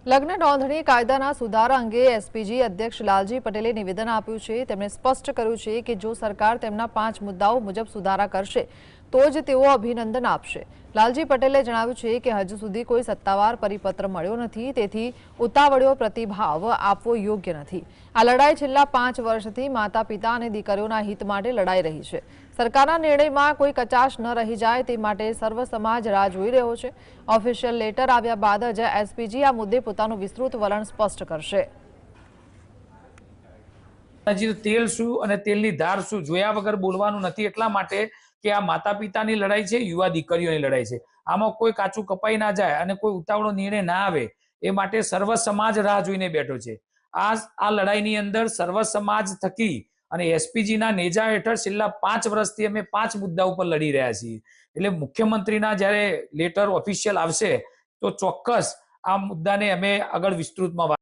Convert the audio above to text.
લગ્ન નોંધણી કાયદાના સુધારા અંગે એસપીજી અધ્યક્ષ લાલજી પટેલે નિવેદન આપ્યું છે। તેમણે સ્પષ્ટ કર્યું છે કે જો સરકાર તેમના 5 મુદ્દાઓ મુજબ સુધારા કરશે તો જ તેઓ અભિનંદન આપશે। લાલજી પટેલે જણાવ્યું છે કે હજુ સુધી કોઈ સત્તાવાર પરિપત્ર મળ્યો નથી, તેથી ઉતાવળિયો પ્રતિભાવ આપવો યોગ્ય નથી। આ લડાઈ છેલ્લા 5 વર્ષથી માતા પિતા અને દીકરીઓના હિત માટે લડાઈ રહી છે। સરકારના નિર્ણયમાં કોઈ કચાશ ન રહી જાય તે માટે સર્વ સમાજ રાહ જોઈ રહ્યો છે। ઓફિશિયલ લેટર આવ્યા બાદ જ એસપીજી આ મુદ્દે પોતાનું વિસ્તૃત વલણ સ્પષ્ટ કરશે। તેલ શું અને તેલની ધાર શું જોયા વગર બોલવાનું નથી, એટલા માટે કે આ માતા પિતાની લડાઈ છે, યુવા દીકરીઓની લડાઈ છે। આમાં કોઈ કાચું કપાઈ ના જાય અને કોઈ ઉતાવળો નિર્ણય ના આવે એ માટે સર્વ સમાજ રાહ જોઈને બેઠો છે। આ લડાઈની અંદર સર્વ સમાજ થકી અને એસપીજીના નેજા હેઠળ છેલ્લા 5 વર્ષથી અમે 5 મુદ્દા ઉપર લડી રહ્યા છીએ। એટલે મુખ્યમંત્રીના જ્યારે લેટર ઓફિશિયલ આવશે તો ચોક્કસ આ મુદ્દાને અમે આગળ વિસ્તૃતમાં